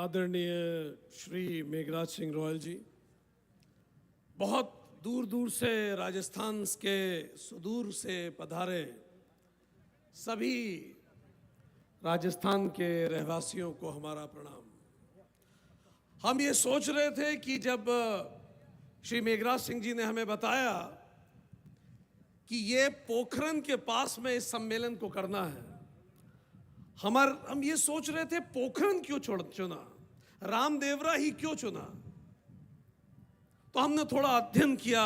आदरणीय श्री मेघराज सिंह रॉयल जी, बहुत दूर दूर से राजस्थान के सुदूर से पधारे सभी राजस्थान के रहवासियों को हमारा प्रणाम। हम ये सोच रहे थे कि जब श्री मेघराज सिंह जी ने हमें बताया कि ये पोखरन के पास में इस सम्मेलन को करना है, हम ये सोच रहे थे पोखरन क्यों चुना, रामदेवरा ही क्यों चुना। तो हमने थोड़ा अध्ययन किया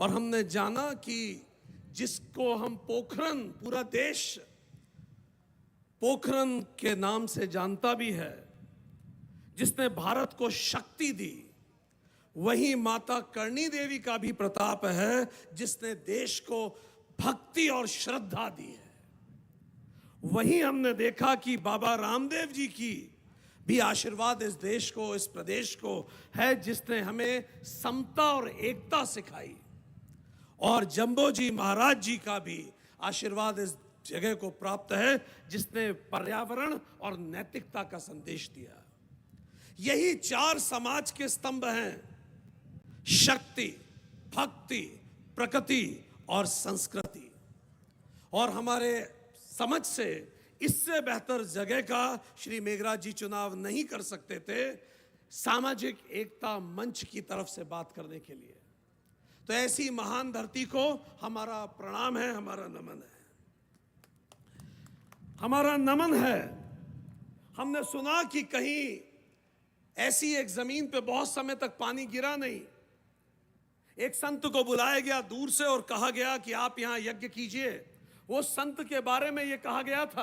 और हमने जाना कि जिसको हम पोखरन, पूरा देश पोखरन के नाम से जानता भी है, जिसने भारत को शक्ति दी, वही माता करणी देवी का भी प्रताप है, जिसने देश को भक्ति और श्रद्धा दी है। वहीं हमने देखा कि बाबा रामदेव जी की भी आशीर्वाद इस देश को, इस प्रदेश को है, जिसने हमें समता और एकता सिखाई। और जंबो जी महाराज जी का भी आशीर्वाद इस जगह को प्राप्त है, जिसने पर्यावरण और नैतिकता का संदेश दिया। यही चार समाज के स्तंभ हैं: शक्ति, भक्ति, प्रकृति और संस्कृति। और हमारे समझ से इससे बेहतर जगह का श्री मेघराज जी चुनाव नहीं कर सकते थे सामाजिक एकता मंच की तरफ से बात करने के लिए। तो ऐसी महान धरती को हमारा प्रणाम है, हमारा नमन है, हमारा नमन है। हमने सुना कि कहीं ऐसी एक जमीन पे बहुत समय तक पानी गिरा नहीं। एक संत को बुलाया गया दूर से और कहा गया कि आप यहां यज्ञ कीजिए। वो संत के बारे में यह कहा गया था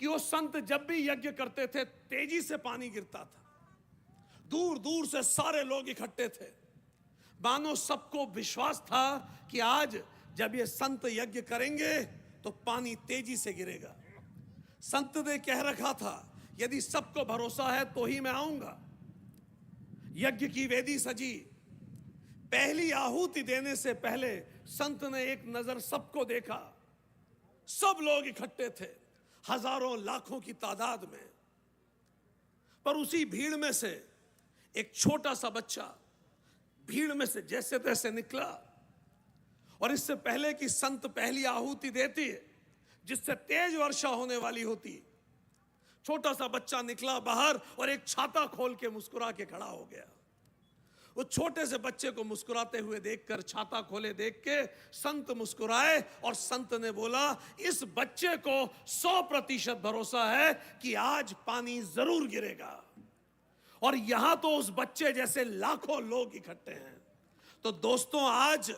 कि वो संत जब भी यज्ञ करते थे तेजी से पानी गिरता था। दूर दूर से सारे लोग इकट्ठे थे, मानो सबको विश्वास था कि आज जब ये संत यज्ञ करेंगे तो पानी तेजी से गिरेगा। संत ने कह रखा था, यदि सबको भरोसा है तो ही मैं आऊंगा। यज्ञ की वेदी सजी। पहली आहुति देने से पहले संत ने एक नजर सबको देखा। सब लोग इकट्ठे थे, हजारों लाखों की तादाद में। पर उसी भीड़ में से एक छोटा सा बच्चा भीड़ में से जैसे तैसे निकला। और इससे पहले कि संत पहली आहुति देती, जिससे तेज वर्षा होने वाली होती, छोटा सा बच्चा निकला बाहर और एक छाता खोल के मुस्कुरा के खड़ा हो गया। वो छोटे से बच्चे को मुस्कुराते हुए देखकर, छाता खोले देख के संत मुस्कुराए और संत ने बोला, इस बच्चे को 100% भरोसा है कि आज पानी जरूर गिरेगा। और यहां तो उस बच्चे जैसे लाखों लोग इकट्ठे हैं। तो दोस्तों, आज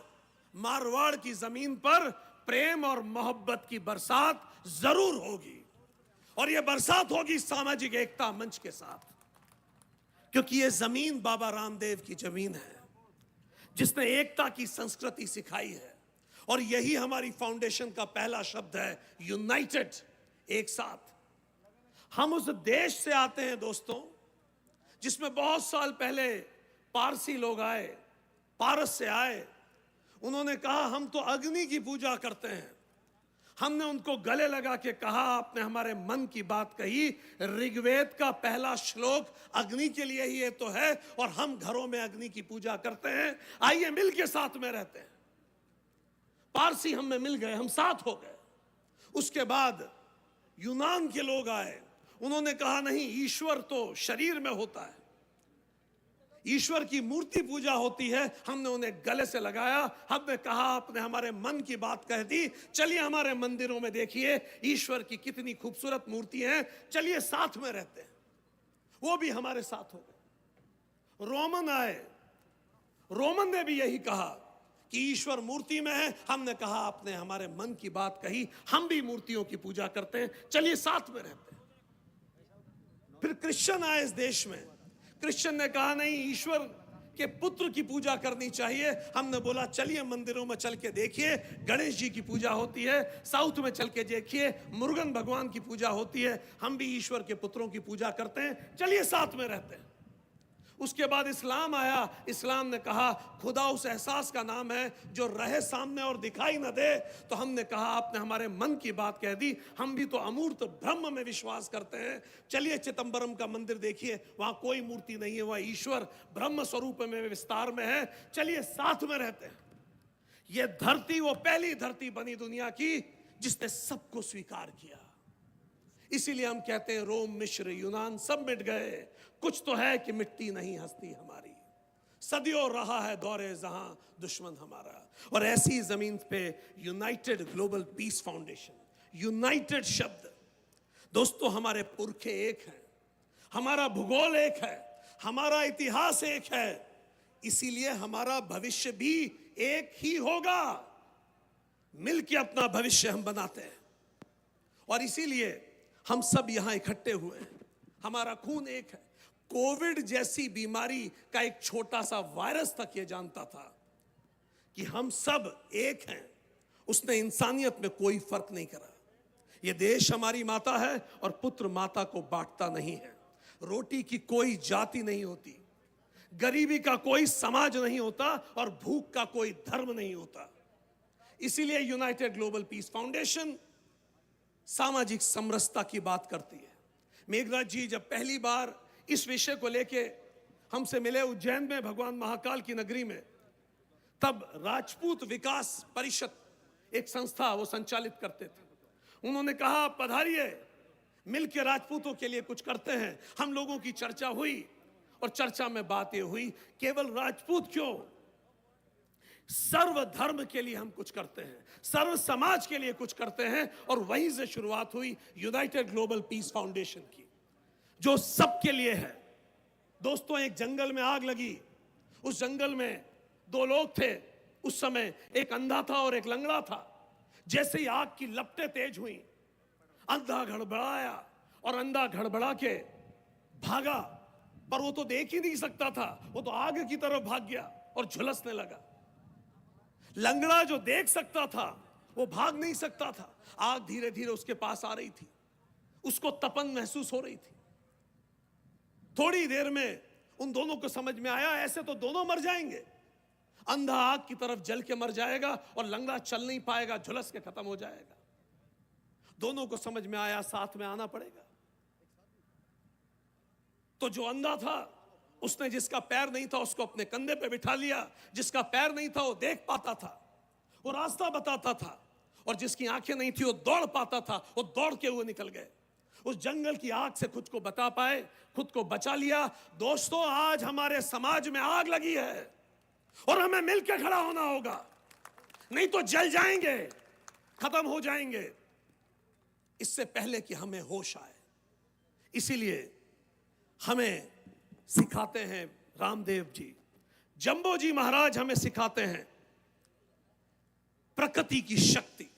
मारवाड़ की जमीन पर प्रेम और मोहब्बत की बरसात जरूर होगी। और यह बरसात होगी सामाजिक एकता मंच के साथ, क्योंकि यह जमीन बाबा रामदेव की जमीन है, जिसने एकता की संस्कृति सिखाई है। और यही हमारी फाउंडेशन का पहला शब्द है, यूनाइटेड, एक साथ। हम उस देश से आते हैं दोस्तों, जिसमें बहुत साल पहले पारसी लोग आए, पारस से आए। उन्होंने कहा, हम तो अग्नि की पूजा करते हैं। हमने उनको गले लगा के कहा, आपने हमारे मन की बात कही। ऋग्वेद का पहला श्लोक अग्नि के लिए ही ये तो है, और हम घरों में अग्नि की पूजा करते हैं। आइए मिल के साथ में रहते हैं। पारसी हम में मिल गए, हम साथ हो गए। उसके बाद यूनान के लोग आए। उन्होंने कहा, नहीं, ईश्वर तो शरीर में होता है, ईश्वर की मूर्ति पूजा होती है। हमने उन्हें गले से लगाया। हमने कहा, आपने हमारे मन की बात कह दी। चलिए हमारे मंदिरों में देखिए ईश्वर की कितनी खूबसूरत मूर्ति है, चलिए साथ में रहते हैं। वो भी हमारे साथ हो गए। रोमन आए। रोमन ने भी यही कहा कि ईश्वर मूर्ति में है। हमने कहा, आपने हमारे मन की बात कही, हम भी मूर्तियों की पूजा करते हैं, चलिए साथ में रहते हैं। फिर क्रिश्चियन आए इस देश में। क्रिश्चियन ने कहा, नहीं, ईश्वर के पुत्र की पूजा करनी चाहिए। हमने बोला, चलिए मंदिरों में चल के देखिए, गणेश जी की पूजा होती है। साउथ में चल के देखिए, मुरुगन भगवान की पूजा होती है। हम भी ईश्वर के पुत्रों की पूजा करते हैं, चलिए साथ में रहते हैं। उसके बाद इस्लाम आया। इस्लाम ने कहा खुदा उस एहसास का नाम है जो रहे सामने और दिखाई न दे। तो हमने कहा आपने हमारे मन की बात कह दी, हम भी तो अमूर्त ब्रह्म में विश्वास करते हैं। चलिए चिदंबरम का मंदिर देखिए, वहां कोई मूर्ति नहीं है, वह ईश्वर ब्रह्म स्वरूप में विस्तार में है। चलिए साथ में रहते हैं। यह धरती वो पहली धरती बनी दुनिया की जिसने सबको स्वीकार किया। इसीलिए हम कहते हैं रोम, मिस्र, यूनान सब मिट गए, कुछ तो है कि मिट्टी नहीं हस्ती हमारी। सदियों रहा है दौरे जहां दुश्मन हमारा। और ऐसी जमीन पे United global peace foundation, United शब्द, दोस्तों हमारे पुरखे एक हैं, हमारा भूगोल एक है, हमारा इतिहास एक है, इसीलिए हमारा भविष्य भी एक ही होगा। मिलके अपना भविष्य हम बनाते हैं और इसीलिए हम सब यहां इकट्ठे हुए हैं। हमारा खून एक है। कोविड जैसी बीमारी का एक छोटा सा वायरस तक ये जानता था कि हम सब एक हैं। उसने इंसानियत में कोई फर्क नहीं करा। ये देश हमारी माता है और पुत्र माता को बांटता नहीं है। रोटी की कोई जाति नहीं होती, गरीबी का कोई समाज नहीं होता और भूख का कोई धर्म नहीं होता। इसीलिए यूनाइटेड ग्लोबल पीस फाउंडेशन सामाजिक समरसता की बात करती है। मेघराज जी जब पहली बार इस विषय को लेके हमसे मिले उज्जैन में भगवान महाकाल की नगरी में, तब राजपूत विकास परिषद एक संस्था वो संचालित करते थे। उन्होंने कहा पधारिए, मिलके राजपूतों के लिए कुछ करते हैं। हम लोगों की चर्चा हुई और चर्चा में बात ये हुई केवल राजपूत क्यों, सर्व धर्म के लिए हम कुछ करते हैं, सर्व समाज के लिए कुछ करते हैं। और वहीं से शुरुआत हुई यूनाइटेड ग्लोबल पीस फाउंडेशन की, जो सबके लिए है। दोस्तों एक जंगल में आग लगी, उस जंगल में दो लोग थे। उस समय एक अंधा था और एक लंगड़ा था। जैसे ही आग की लपटें तेज हुई, अंधा घड़बड़ाया और अंधा घड़बड़ा के भागा, पर वो तो देख ही नहीं सकता था, वो तो आग की तरफ भाग गया और झुलसने लगा। लंगड़ा जो देख सकता था वो भाग नहीं सकता था। आग धीरे धीरे उसके पास आ रही थी, उसको तपन महसूस हो रही थी। थोड़ी देर में उन दोनों को समझ में आया ऐसे तो दोनों मर जाएंगे। अंधा आग की तरफ जल के मर जाएगा और लंगड़ा चल नहीं पाएगा, झुलस के खत्म हो जाएगा। दोनों को समझ में आया साथ में आना पड़ेगा। तो जो अंधा था उसने जिसका पैर नहीं था उसको अपने कंधे पे बिठा लिया, जिसका पैर नहीं था वो देख पाता था, वो रास्ता बताता था, और जिसकी आंखें नहीं थी वो दौड़ पाता था, वो दौड़ के हुए निकल गए। उस जंगल की आग से खुद को बता पाए, खुद को बचा लिया। दोस्तों आज हमारे समाज में आग लगी है और हमें मिलकर खड़ा होना होगा, नहीं तो जल जाएंगे, खत्म हो जाएंगे, इससे पहले कि हमें होश आए। इसीलिए हमें सिखाते हैं रामदेव जी, जंबो जी महाराज हमें सिखाते हैं प्रकृति की शक्ति।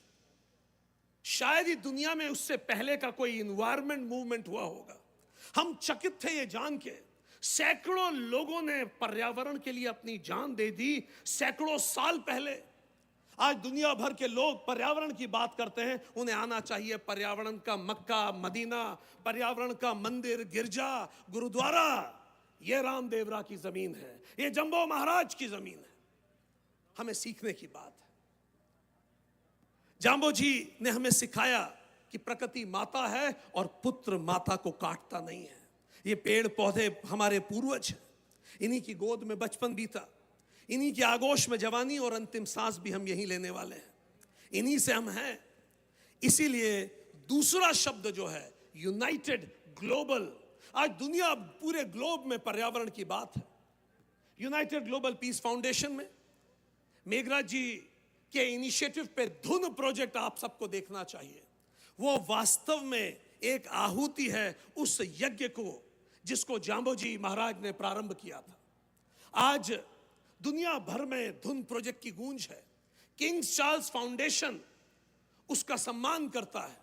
शायद ही दुनिया में उससे पहले का कोई एनवायरमेंट मूवमेंट हुआ होगा। हम चकित थे ये जान के, सैकड़ों लोगों ने पर्यावरण के लिए अपनी जान दे दी सैकड़ों साल पहले। आज दुनिया भर के लोग पर्यावरण की बात करते हैं, उन्हें आना चाहिए पर्यावरण का मक्का मदीना, पर्यावरण का मंदिर, गिरजा, गुरुद्वारा। यह रामदेवरा की जमीन है, यह जंबो महाराज की जमीन है। हमें सीखने की बात है। जाम्बो जी ने हमें सिखाया कि प्रकृति माता है और पुत्र माता को काटता नहीं है। ये पेड़ पौधे हमारे पूर्वज हैं, इन्हीं की गोद में बचपन बीता, इन्हीं के आगोश में जवानी और अंतिम सांस भी हम यहीं लेने वाले हैं, इन्हीं से हम हैं। इसीलिए दूसरा शब्द जो है यूनाइटेड ग्लोबल, आज दुनिया पूरे ग्लोब में पर्यावरण की बात है। यूनाइटेड ग्लोबल पीस फाउंडेशन में मेघराज जी के इनिशिएटिव पे धुन प्रोजेक्ट आप सबको देखना चाहिए। वो वास्तव में एक आहुति है उस यज्ञ को जिसको जाम्बो जी महाराज ने प्रारंभ किया था। आज दुनिया भर में धुन प्रोजेक्ट की गूंज है। किंग्स चार्ल्स फाउंडेशन उसका सम्मान करता है,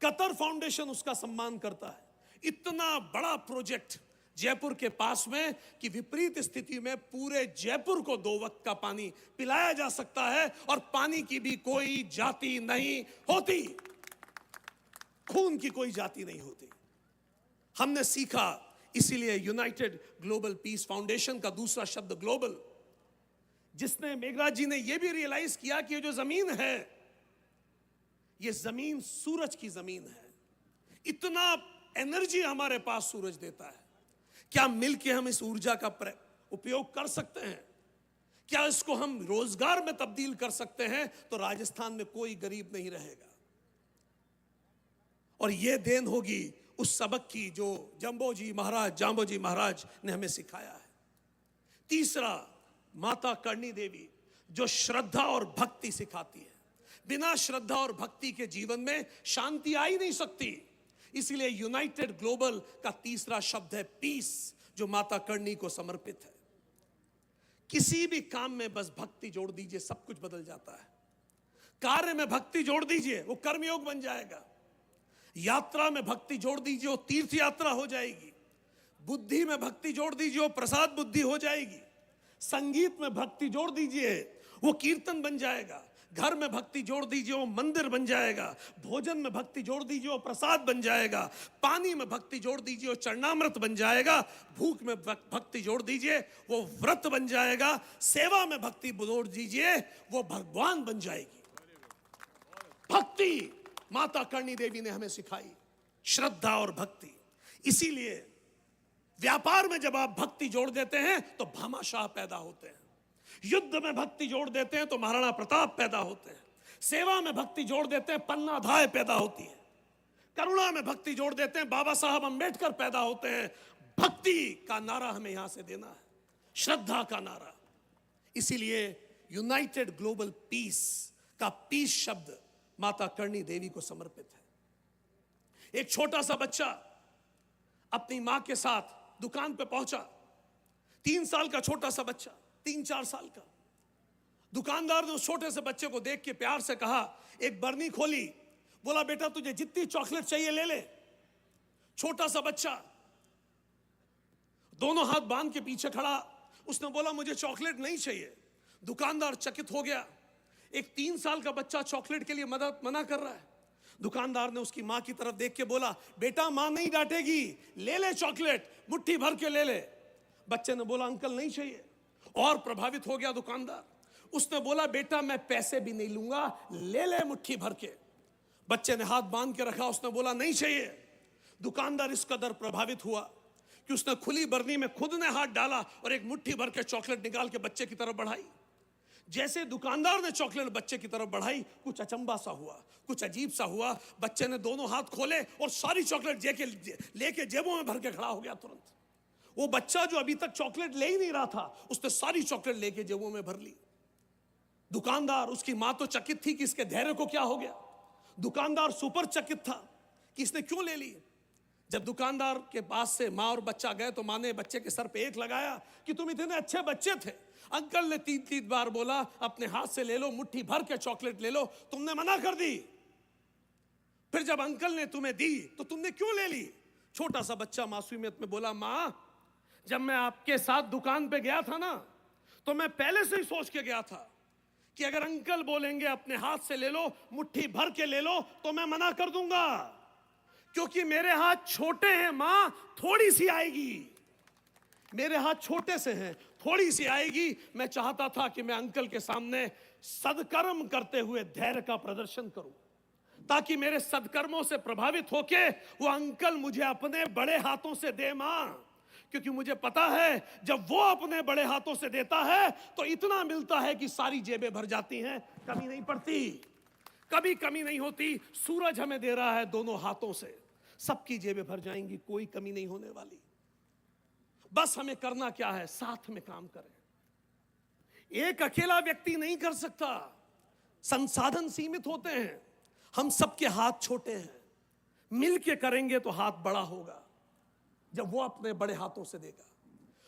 कतर फाउंडेशन उसका सम्मान करता है। इतना बड़ा प्रोजेक्ट जयपुर के पास में कि विपरीत स्थिति में पूरे जयपुर को 2 वक्त का पानी पिलाया जा सकता है और पानी की भी कोई जाति नहीं होती, खून की कोई जाति नहीं होती। हमने सीखा इसीलिए यूनाइटेड ग्लोबल पीस फाउंडेशन का दूसरा शब्द ग्लोबल, जिसने मेघराज जी ने यह भी रियलाइज किया कि ये जो जमीन है, ये जमीन सूरज की जमीन है। इतना एनर्जी हमारे पास सूरज देता है, क्या मिलके हम इस ऊर्जा का उपयोग कर सकते हैं? क्या इसको हम रोजगार में तब्दील कर सकते हैं? तो राजस्थान में कोई गरीब नहीं रहेगा। और यह देन होगी उस सबक की जो जाम्बोजी महाराज ने हमें सिखाया है। तीसरा, माता करणी देवी जो श्रद्धा और भक्ति सिखाती है। बिना श्रद्धा और भक्ति के जीवन में शांति आ ही नहीं सकती। इसीलिए यूनाइटेड ग्लोबल का तीसरा शब्द है पीस, जो माता करणी को समर्पित है। किसी भी काम में बस भक्ति जोड़ दीजिए, सब कुछ बदल जाता है। कार्य में भक्ति जोड़ दीजिए, वो कर्मयोग बन जाएगा। यात्रा में भक्ति जोड़ दीजिए, वो तीर्थ यात्रा हो जाएगी। बुद्धि में भक्ति जोड़ दीजिए, वो प्रसाद बुद्धि हो जाएगी। संगीत में भक्ति जोड़ दीजिए, वो कीर्तन बन जाएगा। घर में भक्ति जोड़ दीजिए, वो मंदिर बन जाएगा। भोजन में भक्ति जोड़ दीजिए, वो प्रसाद बन जाएगा। पानी में भक्ति जोड़ दीजिए, वो चरणामृत बन जाएगा। भूख में भक्ति जोड़ दीजिए, वो व्रत बन जाएगा। सेवा में भक्ति जोड़ दीजिए, वो भगवान बन जाएगी। भक्ति माता करणी देवी ने हमें सिखाई, श्रद्धा और भक्ति। इसीलिए व्यापार में जब आप भक्ति जोड़ देते हैं तो भामाशाह पैदा होते हैं। युद्ध में भक्ति जोड़ देते हैं तो महाराणा प्रताप पैदा होते हैं। सेवा में भक्ति जोड़ देते हैं, पन्ना धाय पैदा होती है। करुणा में भक्ति जोड़ देते हैं, बाबा साहब अंबेडकर पैदा होते हैं। भक्ति का नारा हमें यहां से देना है, श्रद्धा का नारा। इसीलिए यूनाइटेड ग्लोबल पीस का पीस शब्द माता करणी देवी को समर्पित है। एक छोटा सा बच्चा अपनी मां के साथ दुकान पे पहुंचा। 3 साल का छोटा सा बच्चा, 3-4 साल का। दुकानदार ने उस छोटे से बच्चे को देख के प्यार से कहा, एक बरनी खोली, बोला बेटा तुझे जितनी चॉकलेट चाहिए ले ले। छोटा सा बच्चा दोनों हाथ बांध के पीछे खड़ा, उसने बोला मुझे चॉकलेट नहीं चाहिए। दुकानदार चकित हो गया, एक 3 साल का बच्चा चॉकलेट के लिए मना कर रहा है। दुकानदार ने उसकी मां की तरफ देख के बोला, बेटा मां नहीं डांटेगी, ले ले चॉकलेट, मुट्ठी भर के ले ले। बच्चे ने बोला अंकल नहीं चाहिए। और प्रभावित हो गया दुकानदार, उसने बोला बेटा मैं पैसे भी नहीं लूंगा, ले ले मुट्ठी भर के। बच्चे ने हाथ बांध के रखा, उसने बोला नहीं चाहिए। दुकानदार इस कदर प्रभावित हुआ कि उसने खुली बरनी में खुद ने हाथ डाला और एक मुट्ठी भर के चॉकलेट निकाल के बच्चे की तरफ बढ़ाई। जैसे दुकानदार ने चॉकलेट बच्चे की तरफ बढ़ाई, कुछ अचंबा सा हुआ, कुछ अजीब सा हुआ। बच्चे ने दोनों हाथ खोले और सारी चॉकलेट लेके जेबों में भर के खड़ा हो गया तुरंत। वो बच्चा जो अभी तक चॉकलेट ले ही नहीं रहा था, उसने सारी चॉकलेट लेके जेबों में भर ली। दुकानदार, उसकी मां तो चकित थी कि इसके धैर्य को क्या हो गया। दुकानदार सुपर चकित था कि इसने क्यों ले ली। जब दुकानदार के पास से मां और बच्चा गए तो मां ने बच्चे के सर पे एक लगाया कि तुम इतने अच्छे बच्चे थे। अंकल ने 3 बार बोला अपने हाथ से ले लो, मुट्ठी भर के चॉकलेट ले लो, तुमने मना कर दी। फिर जब अंकल ने तुम्हें दी तो तुमने क्यों ले ली। छोटा सा बच्चा मासूमियत में बोला, मां जब मैं आपके साथ दुकान पे गया था ना, तो मैं पहले से ही सोच के गया था कि अगर अंकल बोलेंगे अपने हाथ से ले लो, मुट्ठी भर के ले लो, तो मैं मना कर दूंगा, क्योंकि मेरे हाथ छोटे हैं मां, थोड़ी सी आएगी। मेरे हाथ छोटे से हैं, थोड़ी सी आएगी। मैं चाहता था कि मैं अंकल के सामने सदकर्म करते हुए धैर्य का प्रदर्शन करूं, ताकि मेरे सदकर्मों से प्रभावित होके वो अंकल मुझे अपने बड़े हाथों से दे मां। क्योंकि मुझे पता है जब वो अपने बड़े हाथों से देता है तो इतना मिलता है कि सारी जेबें भर जाती हैं, कमी नहीं पड़ती, कभी कमी नहीं होती। सूरज हमें दे रहा है दोनों हाथों से, सबकी जेबें भर जाएंगी, कोई कमी नहीं होने वाली। बस हमें करना क्या है, साथ में काम करें। एक अकेला व्यक्ति नहीं कर सकता, संसाधन सीमित होते हैं, हम सबके हाथ छोटे हैं। मिलके करेंगे तो हाथ बड़ा होगा, जब वो अपने बड़े हाथों से देगा।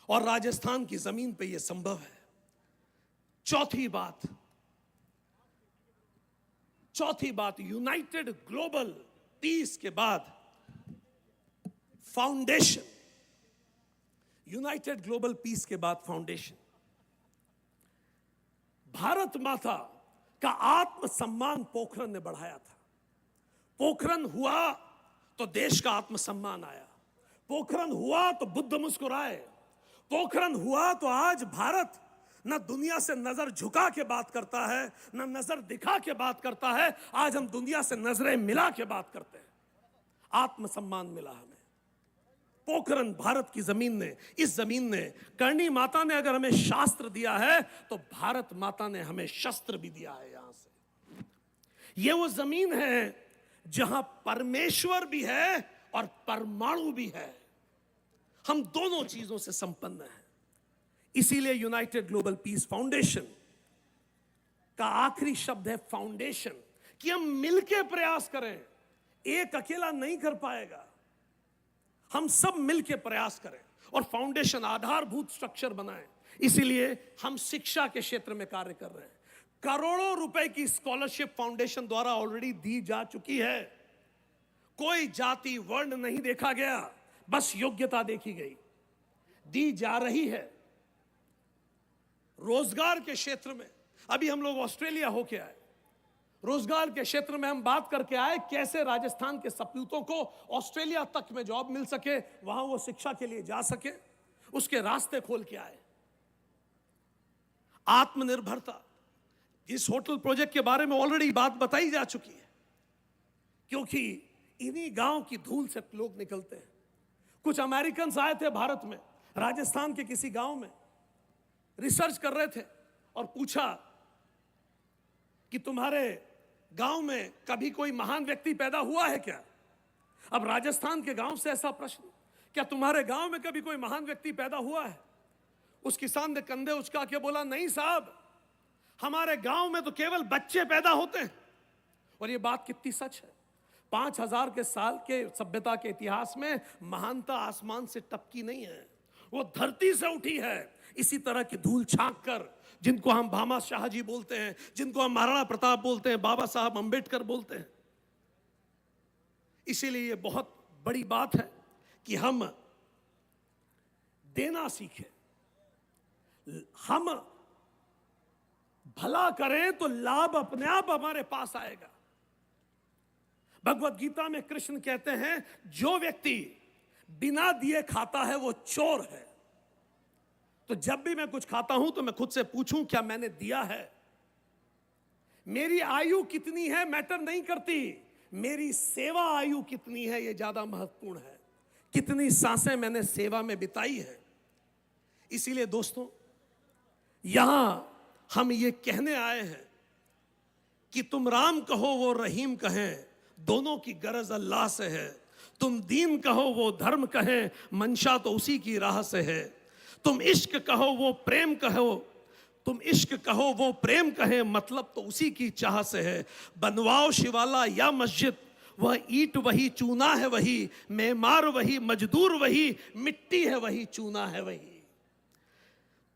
और राजस्थान की जमीन पे यह संभव है। चौथी बात, यूनाइटेड ग्लोबल पीस के बाद फाउंडेशन। यूनाइटेड ग्लोबल पीस के बाद फाउंडेशन। भारत माता का आत्मसम्मान पोखरण ने बढ़ाया था। पोखरण हुआ तो देश का आत्मसम्मान आया। पोखरण हुआ तो बुद्ध मुस्कुराए, पोखरण हुआ तो आज भारत न दुनिया से नजर झुका के बात करता है, न नजर दिखा के बात करता है। आज हम दुनिया से नजरें मिला के बात करते हैं। आत्मसम्मान मिला हमें। पोखरण भारत की जमीन ने, इस जमीन ने, करणी माता ने अगर हमें शास्त्र दिया है तो भारत माता ने हमें शस्त्र भी दिया है। यहां से ये वो जमीन है जहां परमेश्वर भी है और परमाणु भी है। हम दोनों चीजों से संपन्न हैं। इसीलिए यूनाइटेड ग्लोबल पीस फाउंडेशन का आखिरी शब्द है फाउंडेशन, कि हम मिलकर प्रयास करें। एक अकेला नहीं कर पाएगा, हम सब मिलकर प्रयास करें और फाउंडेशन आधारभूत स्ट्रक्चर बनाएं। इसीलिए हम शिक्षा के क्षेत्र में कार्य कर रहे हैं। करोड़ों रुपए की स्कॉलरशिप फाउंडेशन द्वारा ऑलरेडी दी जा चुकी है। कोई जाति वर्ण नहीं देखा गया, बस योग्यता देखी गई, दी जा रही है। रोजगार के क्षेत्र में अभी हम लोग ऑस्ट्रेलिया होके आए। रोजगार के क्षेत्र में हम बात करके आए कैसे राजस्थान के सपूतों को ऑस्ट्रेलिया तक में जॉब मिल सके, वहां वो शिक्षा के लिए जा सके, उसके रास्ते खोल के आए। आत्मनिर्भरता, इस होटल प्रोजेक्ट के बारे में ऑलरेडी बात बताई जा चुकी है, क्योंकि इन्हीं गांव की धूल से लोग निकलते हैं। कुछ अमेरिकन आए थे भारत में, राजस्थान के किसी गांव में रिसर्च कर रहे थे और पूछा कि तुम्हारे गांव में कभी कोई महान व्यक्ति पैदा हुआ है क्या? अब राजस्थान के गांव से ऐसा प्रश्न, क्या तुम्हारे गांव में कभी कोई महान व्यक्ति पैदा हुआ है? उस किसान ने कंधे उचका के बोला, नहीं साहब, हमारे गांव में तो केवल बच्चे पैदा होते हैं। और ये बात कितनी सच है। 5000 के साल के सभ्यता के इतिहास में महानता आसमान से टपकी नहीं है, वो धरती से उठी है। इसी तरह की धूल छांक कर, जिनको हम भामा शाह जी बोलते हैं, जिनको हम महाराणा प्रताप बोलते हैं, बाबा साहब अंबेडकर बोलते हैं। इसीलिए ये बहुत बड़ी बात है कि हम देना सीखें। हम भला करें तो लाभ अपने आप हमारे पास आएगा। भगवत गीता में कृष्ण कहते हैं, जो व्यक्ति बिना दिए खाता है वो चोर है। तो जब भी मैं कुछ खाता हूं तो मैं खुद से पूछूं, क्या मैंने दिया है? मेरी आयु कितनी है मैटर नहीं करती, मेरी सेवा आयु कितनी है ये ज्यादा महत्वपूर्ण है। कितनी सांसें मैंने सेवा में बिताई है। इसीलिए दोस्तों, यहां हम ये कहने आए हैं कि तुम राम कहो वो रहीम कहें, दोनों की गरज अल्लाह से है। तुम दीन कहो वो धर्म कहें, मंशा तो उसी की राह से है। तुम इश्क कहो वो प्रेम कहो, तुम इश्क कहो वो प्रेम कहे, मतलब तो उसी की चाह से है। बनवाओ शिवाला या मस्जिद, वह ईंट वही चूना है वही, मेमार वही मजदूर वही, मिट्टी है वही चूना है वही।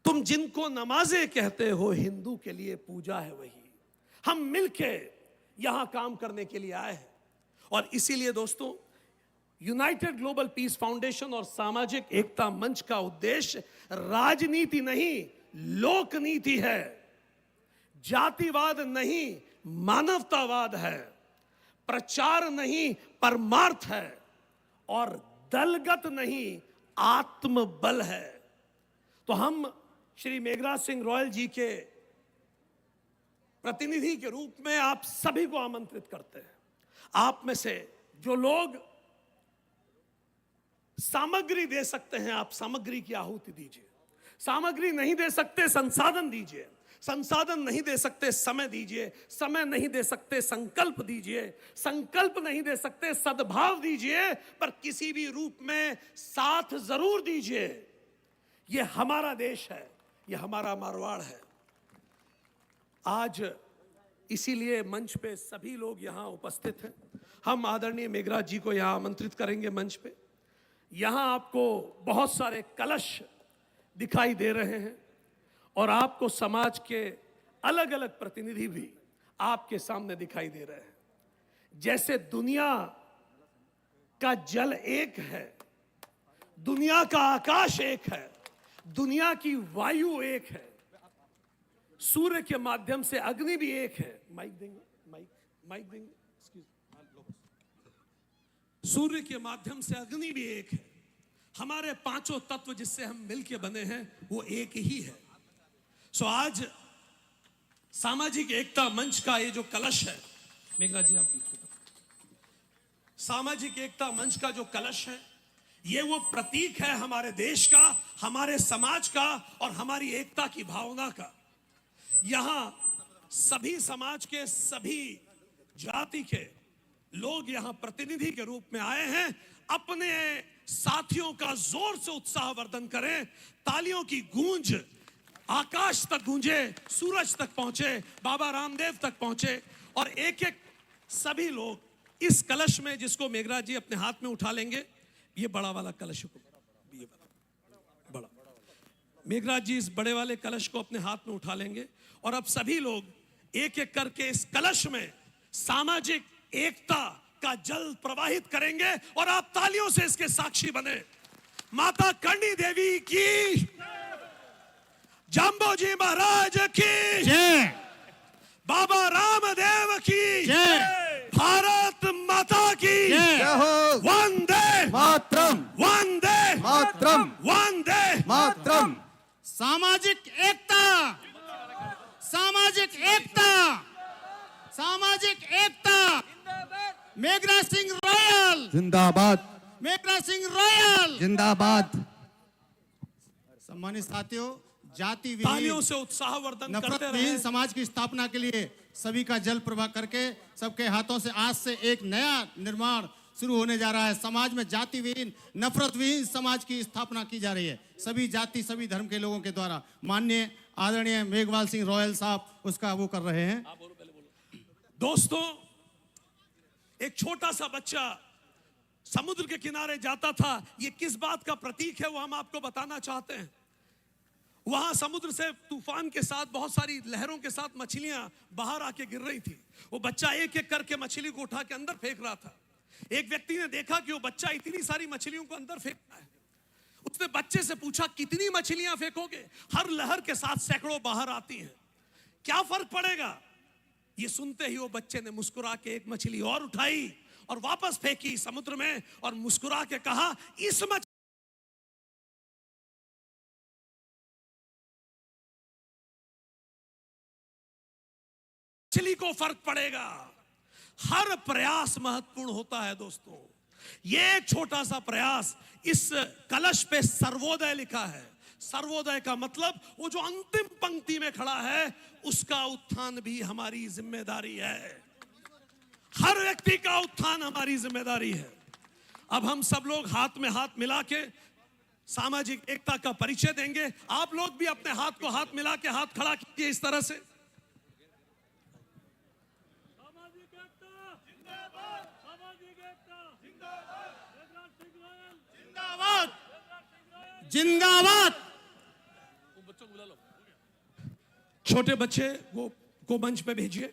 तुम जिनको नमाजे कहते हो, हिंदू के लिए पूजा है वही। हम मिलके यहां काम करने के लिए आए हैं। और इसीलिए दोस्तों, यूनाइटेड ग्लोबल पीस फाउंडेशन और सामाजिक एकता मंच का उद्देश्य राजनीति नहीं, लोकनीति है। जातिवाद नहीं, मानवतावाद है। प्रचार नहीं, परमार्थ है। और दलगत नहीं, आत्मबल है। तो हम श्री मेघराज सिंह रॉयल जी के प्रतिनिधि के रूप में आप सभी को आमंत्रित करते हैं। आप में से जो लोग सामग्री दे सकते हैं, आप सामग्री की आहुति दीजिए। सामग्री नहीं दे सकते, संसाधन दीजिए। संसाधन नहीं दे सकते, समय दीजिए। समय नहीं दे सकते, संकल्प दीजिए। संकल्प नहीं दे सकते, सद्भाव दीजिए। पर किसी भी रूप में साथ जरूर दीजिए। यह हमारा देश है, यह हमारा मारवाड़ है। आज इसीलिए मंच पे सभी लोग यहां उपस्थित हैं। हम आदरणीय मेघराज जी को यहां आमंत्रित करेंगे मंच पे। यहां आपको बहुत सारे कलश दिखाई दे रहे हैं और आपको समाज के अलग अलग प्रतिनिधि भी आपके सामने दिखाई दे रहे हैं। जैसे दुनिया का जल एक है, दुनिया का आकाश एक है, दुनिया की वायु एक है, सूर्य के माध्यम से अग्नि भी एक है। माइक देंगे, माइक देंगे। सूर्य के माध्यम से अग्नि भी एक है। हमारे पांचों तत्व जिससे हम मिलके बने हैं वो एक ही है। सो आज सामाजिक एकता मंच का ये जो कलश है, मेघना जी आप बीच में, सामाजिक एकता मंच का जो कलश है ये वो प्रतीक है हमारे देश का, हमारे समाज का और हमारी एकता की भावना का। यहां सभी समाज के सभी जाति के लोग यहां प्रतिनिधि के रूप में आए हैं। अपने साथियों का जोर से उत्साहवर्धन करें, तालियों की गूंज आकाश तक गूंजे, सूरज तक पहुंचे, बाबा रामदेव तक पहुंचे और एक एक सभी लोग इस कलश में, जिसको मेघराज जी अपने हाथ में उठा लेंगे, ये बड़ा वाला कलश को, ये बड़ा मेघराज जी इस बड़े वाले कलश को अपने हाथ में उठा लेंगे और अब सभी लोग एक एक करके इस कलश में सामाजिक एकता का जल प्रवाहित करेंगे और आप तालियों से इसके साक्षी बने। माता करणी देवी की, जम्बो जी महाराज की जय, बाबा रामदेव की जय, भारत माता की जय हो। वंदे मातरम, वंदे मातरम, वंदे मातरम। सामाजिक एकता, सामाजिक एकता, सामाजिक एकता। मेघराज सिंह रॉयल, जिंदाबाद, मेघराज सिंह रॉयल। जिंदाबाद। सम्मानित साथियों, जाति तालियों विहीन, से उत्साहवर्धन नफरत करते विहीन रहे। समाज की स्थापना के लिए सभी का जल प्रवाह करके सबके हाथों से आज से एक नया निर्माण शुरू होने जा रहा है। समाज में जाति विहीन, नफरत विहीन समाज की स्थापना की जा रही है, सभी जाति सभी धर्म के लोगों के द्वारा। माननीय आदरणीय मेघवाल सिंह रॉयल साहब उसका वो कर रहे हैं। दोस्तों, एक छोटा सा बच्चा समुद्र के किनारे जाता था, ये किस बात का प्रतीक है वो हम आपको बताना चाहते हैं। वहां समुद्र से तूफान के साथ बहुत सारी लहरों के साथ मछलियां बाहर आके गिर रही थी। वो बच्चा एक एक करके मछली को उठा के अंदर फेंक रहा था। एक व्यक्ति ने देखा कि वो बच्चा इतनी सारी मछलियों को अंदर फेंक रहा है। उसने बच्चे से पूछा, कितनी मछलियां फेंकोगे? हर लहर के साथ सैकड़ों बाहर आती हैं, क्या फर्क पड़ेगा? ये सुनते ही वो बच्चे ने मुस्कुरा के एक मछली और उठाई और वापस फेंकी समुद्र में और मुस्कुरा के कहा, इस मछली को फर्क पड़ेगा। हर प्रयास महत्वपूर्ण होता है दोस्तों। ये एक छोटा सा प्रयास, इस कलश पे सर्वोदय लिखा है। सर्वोदय का मतलब वो जो अंतिम पंक्ति में खड़ा है उसका उत्थान भी हमारी जिम्मेदारी है। हर व्यक्ति का उत्थान हमारी जिम्मेदारी है। अब हम सब लोग हाथ में हाथ मिला के सामाजिक एकता का परिचय देंगे। आप लोग भी अपने हाथ को हाथ मिला के हाथ खड़ा कीजिए इस तरह से। जिंदाबाद, जिंदाबाद। छोटे बच्चे को मंच पे भेजिए।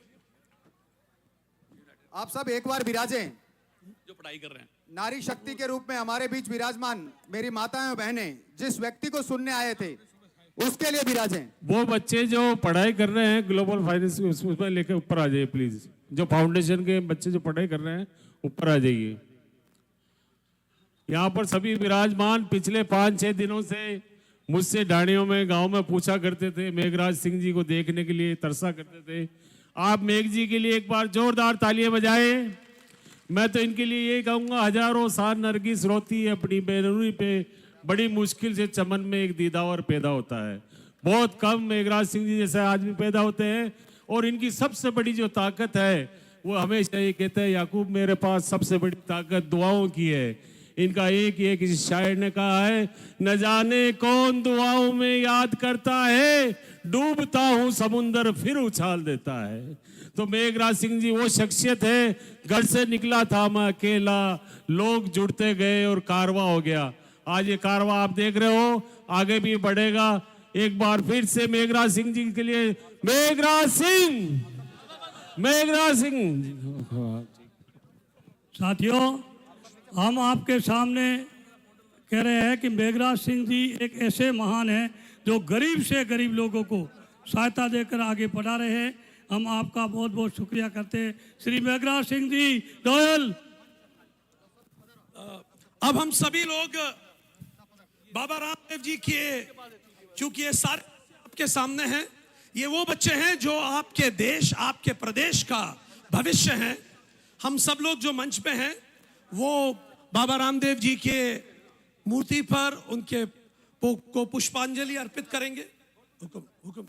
आप सब एक बार विराजें। जो पढ़ाई कर रहे हैं, नारी शक्ति के रूप में हमारे बीच विराजमान मेरी माताएं और बहनें, जिस व्यक्ति को सुनने आए थे उसके लिए विराजें। वो बच्चे जो पढ़ाई कर रहे हैं ग्लोबल फाइनेंस उसमें लेके ऊपर आ जाइए प्लीज। जो फाउंडेशन के बच्चे जो पढ़ाई कर रहे हैं ऊपर आ जाइए। यहाँ पर सभी विराजमान पिछले 5-6 दिनों से मुझसे डाणियों में गांव में पूछा करते थे, मेघराज सिंह जी को देखने के लिए तरसा करते थे। आप मेघ जी के लिए एक बार जोरदार तालियां बजाएं। मैं तो इनके लिए ये कहूंगा, हजारों साल नरगिस रोती है अपनी बेनूरी पे, बड़ी मुश्किल से चमन में एक दीदावर पैदा होता है। बहुत कम मेघराज सिंह जी जैसे आदमी पैदा होते हैं और इनकी सबसे बड़ी जो ताकत है वो हमेशा ये कहते हैं, याकूब मेरे पास सबसे बड़ी ताकत दुआओं की है। इनका एक किसी शायर ने कहा है, न जाने कौन दुआओं में याद करता है, डूबता हूं समुंदर फिर उछाल देता है। तो मेघराज सिंह जी वो शख्सियत है, घर से निकला था मैं अकेला, लोग जुड़ते गए और कारवा हो गया। आज ये कारवा आप देख रहे हो आगे भी बढ़ेगा। एक बार फिर से मेघराज सिंह जी के लिए मेघराज सिंह, मेघराज सिंह। साथियों, हम आपके सामने कह रहे हैं कि मेघराज सिंह जी एक ऐसे महान हैं जो गरीब से गरीब लोगों को सहायता देकर आगे बढ़ा रहे हैं। हम आपका बहुत बहुत शुक्रिया करते हैं श्री मेघराज सिंह जी रॉयल। अब हम सभी लोग बाबा रामदेव जी के, क्योंकि ये सारे आपके सामने हैं, ये वो बच्चे हैं जो आपके देश, आपके प्रदेश का भविष्य हैं। हम सब लोग जो मंच पे हैं वो बाबा रामदेव जी के मूर्ति पर उनके को पुष्पांजलि अर्पित करेंगे। हुक्म हुक्म।